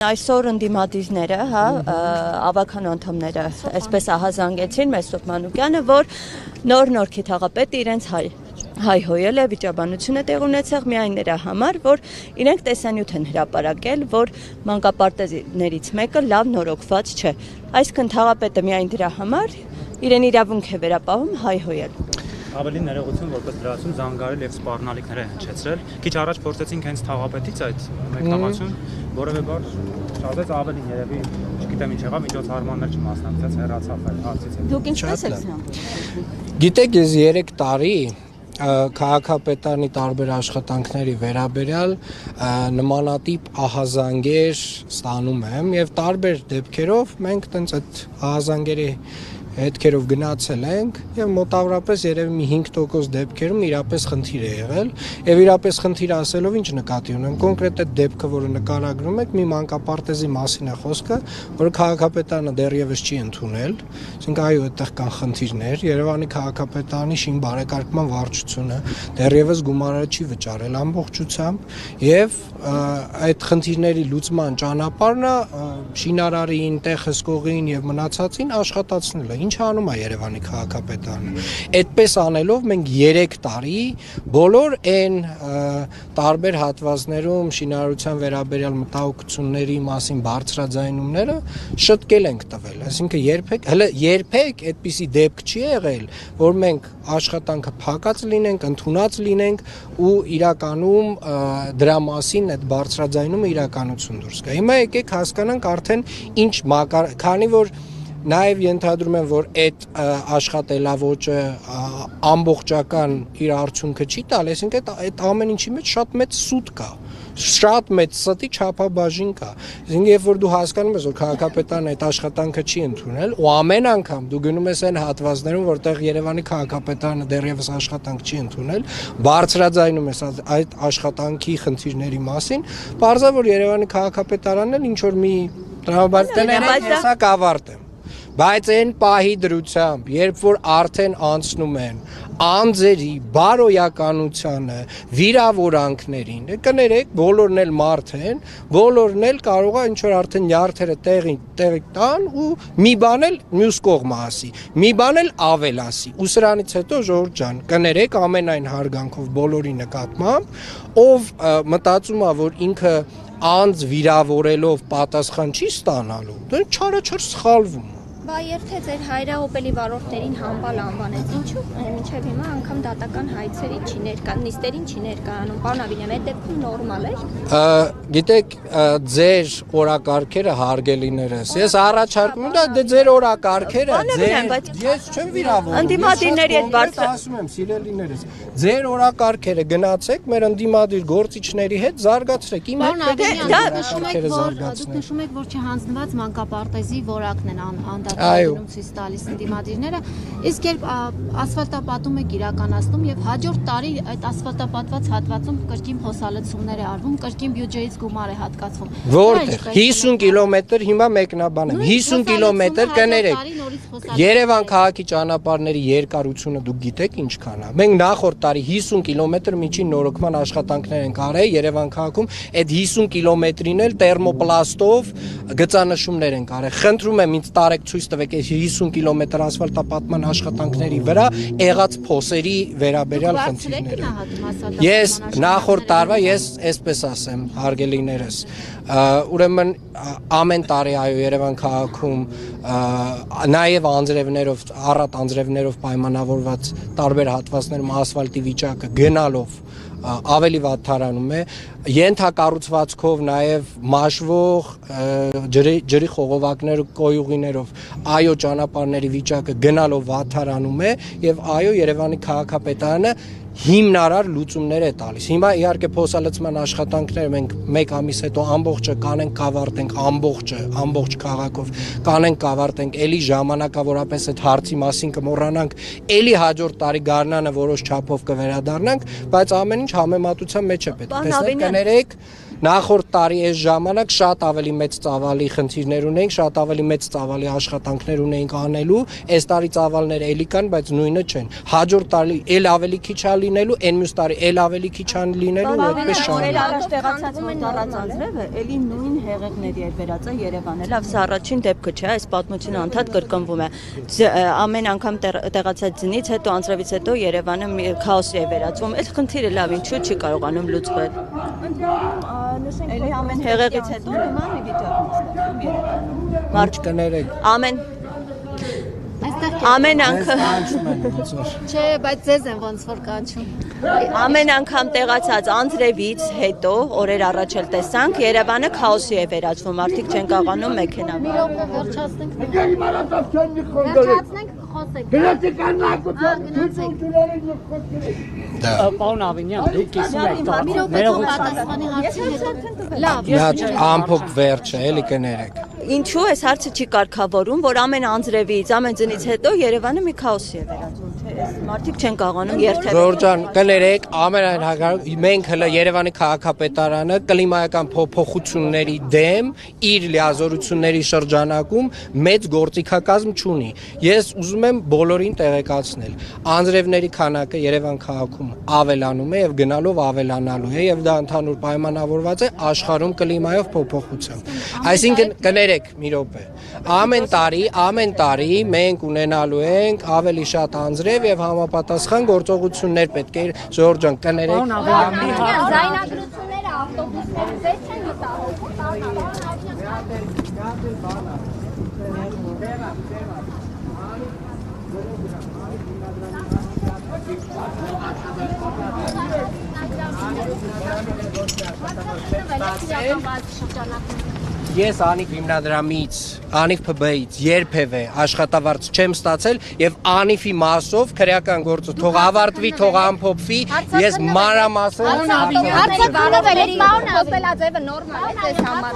Այսօր ընդդիմադիրները, ավականու անդամները այսպես ահազանգեցին Մեսրոպ Մանուկյանը, որ նոր քիթաղապետը իրենց հայհոյել է, վիճաբանություն է տեղ ունեցել միայն նրա համար, որ իրենք տեսանյութ են հրապարակել, որ մանկապարտեզներից մեկը լավ նորոգված չէ։ Այսինքն թաղապետը միայն դրա համար իրեն իրավունք է վերապահում հայհոյել։ Ավելի ներողություն, որպես դրացում զանգարել եւ սպառնալիքներ է հնչեցրել։ Քիչ առաջ փորձեցինք հենց թաղապետից այդ մեկնաբանություն, որովե բար շատեց ավելի երևի, չգիտեմ ինչ եղավ, միջոցառմաններ չմասնակցեց, հեռացավ այդ հարցից։ Դուք ինչպես եք զանգում։ Գիտեք, ես 3 տարի քաղաքապետարանի տարբեր աշխատանքների վերաբերյալ նմանատիպ ահազանգեր ստանում եմ եւ տարբեր դեպքերով մենք տենց այդ ահազանգերի հետքերով գնացել ենք եւ մոտավորապես երևի մի 5% դեպքերում իրապես խնդիր է եղել եւ իրապես խնդիր ասելով ինչ նկատի ունեմ կոնկրետ այդ դեպքը որը նկարագրում եք մի մանկապարտեզի մասին է խոսքը որը քաղաքապետարանը դեռևս չի ընդունել ասենք այո այդտեղ կան խնդիրներ Երևանի քաղաքապետարանի շին բարեկարգման վարչությունը դեռևս գումարը չի վճարել ամբողջությամբ եւ այդ խնդիրների լուծման ճանապարհը շինարարին, տեղ հսկողին եւ մնացածին աշխատացնել է Ինչ անում է Երևանի քաղաքապետարանը։ Այդպես անելով մենք 3 տարի բոլոր այն տարբեր հատվածներում շինարարության վերաբերյալ մտահոգությունների մասին բարձրաձայնումները շտկել ենք տվել։ Այսինքն երբեք այդպիսի դեպք չի եղել, որ մենք աշխատանքը փակած լինենք, ընդունած լինենք ու իրականում դրա մասին այդ բարձրաձայնումը իրականություն դուրս գա։ Հիմա եկեք հասկանանք արդեն ինչ քանի որ Նաև ենթադրում եմ, որ այդ աշխատելավոճը ամբողջական իր արդյունքը չի տալ, այսինքն այդ ամեն ինչի մեջ շատ մեծ սուտ կա, շատ մեծ ստի չափաբաժին կա։ Այսինքն երբ որ դու հասկանում ես, որ քաղաքապետարանը այդ աշխատանքը չի ընդունել, ու ամեն անգամ դու գնում ես այն հատվածներում, որտեղ Երևանի քաղաքապետարանը դեռևս աշխատանք չի ընդունել, բարձրաձայնում ես այդ աշխատանքի խնդիրների մասին, բարձր որ Երևանի քաղաքապետարանն էլ ինչ որ մի տրամաբաններ հեսա կավարտ է։ Բայց այն պահի դրությամբ, երբ որ արդեն անցնում են անձերի, բարոյականությանը, վիրավորանքներին, կներեք, բոլորն էլ մարդ են, բոլորն էլ կարող է ինչ-որ արդեն նյարդերը տեղի տան ու մի բան էլ մյուս կողմը ասի, մի բան էլ ավել ասի, ու սրանից հետո ժողովուրդ ջան, կներեք ամենայն հարգանքով բոլորի նկատմամբ, ով մտածում է, որ ինքը անձ վիրավորելով պատասխան չի ստանալու, դա չարաչար սխալվում Բա եթե ձեր հայրահոպելի վարորդներին համբալ անվանեց, ինչու մինչև հիմա անգամ դատական հայցերի չի ներկան, նիստերին չի ներկայանում, պարոն Աբինյան, այդ դեպքում նորմալ է։ Գիտեք, ձեր օրակարգերը հարգելիներս, ես առաջարկում եմ, դա ձեր օրակարգերը, ես չեմ վիրավորում, ընդդիմադիրների հետ բարձր ասում եմ, սիրելիներս, ձեր օրակարգերը գնացեք, մեր ընդդիմադիր գործիչների հետ զարգացրեք, իմ հետ դուք նշում եք, որ չհանձնված մանկապարտեզի որակն են Այո, ցույց տալիս ընդդիմադիրները, իսկ երբ ասֆալտապատում եք իրականացնում եւ հաջորդ տարի այդ ասֆալտապատված հատվածում կրկին հոսալցումներ է արվում, կրկին բյուջեից գումար է հատկացվում։ Որտեղ 50 կիլոմետր հիմա մեկնաբան եմ, 50 կիլոմետր կներեք։ Երևան քաղաքի ճանապարհների երկարությունը դուք գիտեք ինչքան է։ Մենք նախորդ տարի 50 կիլոմետր միջին նորոգման աշխատանքներ ենք արել Երևան քաղաքում, այդ 50 կիլոմետրին էլ տերմոպլաստով գծանշումներ ենք արել։ Խնդրում եմ ինձ տարեք ցույց տվեք այս 50 կիլոմետր ասֆալտապատման աշխատանքների վրա եղած փոսերի վերաբերյալ խնդիրները։ Ես նախորդ տարվա ես այսպես ասեմ, հարգելիներս, ուրեմն ամեն տարի այո Երևան քաղաքում նաև անձրևներով, առատ անձրևներով պայմանավորված տարբեր հատվածներում ասֆալտի վիճակը գնալով ավելի վատթարանում է ենթակառուցվածքով նաև մաշվող ջրի խողովակներ կոյուղիներով այո ճանապարհների վիճակը գնալով վատթարանում է եւ այո Երևանի քաղաքապետարանը հիմնարար լուծումներ է տալիս։ Հիմա իհարկե փոսալցման աշխատանքները մենք 1 ամիս հետո ամբողջը կանենք կավարտենք ամբողջ քաղաքով կանենք կավարտենք էլի ժամանակավորապես այդ հարցի մասին կմոռանանք էլի հաջորդ տարի գարնանը որոշ չափով կվերադառնանք բայց ամեն ինչ համեմատության մեջ է պետք տեսնեք կներեք Նախորդ տարի այս ժամանակ շատ ավելի մեծ ծավալի խնդիրներ ունենք, շատ ավելի մեծ ծավալի աշխատանքներ ունենք անելու, այս տարի ծավալները էլի կան, բայց նույնը չեն։ Հաջորդ տարի էլ ավելի քիչ է լինելու, այն մյուս տարի էլ ավելի քիչ է լինելու, ու այդպես շարունակ։ Առաջ տեղացած մոտառած անձրևը էլի նույն հեղեղների է վերածա Երևանը։ Լավ, սա առաջին դեպքը չէ, այս պատմությունը անդադ կրկնվում է։ Ամեն անգամ տեղացած ձնից հետո անձրևից հետո Երևանը քաոսի է վերածվում։ Այս խնդիրը լավ ինչու չի կարողանում լուծվել։ Էլի ամեն հեղեղից հետո նման մի վիճակն է Երևանում։ Մարդ կներեք։ Ամեն անգամ Չէ, բայց ձեզ են ոնց որ կանչում։ Ամեն անգամ տեղացած անձրևից հետո օրեր առաջ էլ տեսանք Երևանը քաոսի է վերածվում, մարդիկ չեն կարողանում մեքենա։ Մի րոպե վերջացնենք։ Վերջացնենք, խոսեք։ Պարոն Ավինյան, դուք կիսում եք Մի րոպե պատասխանի հարցին։ Լավ։ Ամփոփ վերջը, էլի կներեք։ Ինչու այս հարցը չի կարգավորում, որ ամեն անձրևից, ամեն ձնից հետո Երևանը մի քաոսի է վերածվում, թե այս մարդիկ չեն կարողանում երթել։ Ժորժան, կներեք, ամենայն հակառակ մենք հələ Երևանի քաղաքապետարանը կլիմայական փոփոխությունների դեմ իր լիազորությունների շրջանակում մեծ գործիքակազմ չունի։ Ես ուզում եմ բոլորին տեղեկացնել, անձրևների քանակը Երևան քաղաքում ավելանում է եւ գնալով ավելանալու է եւ դա ընդհանուր պայմանավորված է աշխարհում կլիմայով փոփոխությամբ։ Այսինքն կներեք մի րոպե։ Ամեն տարի մենք ունենալու ենք ավելի շատ անձրև եւ համապատասխան գործողություններ պետք է Ժորժ ջան կներեք։ Զայնագրությունները ավտոբուսները ձեզ չեն Ես Անիկ հիմնադրամից, Անիկ ՓԲ-ից երբևէ աշխատավարձ չեմ ստացել եւ Անիֆի մասով քրեական գործը թող ավարտվի, թող ամփոփվի, ես մանրամասն Հարցը բարովել է, պարոն Խոսելաձևը նորմալ է ձեզ համար։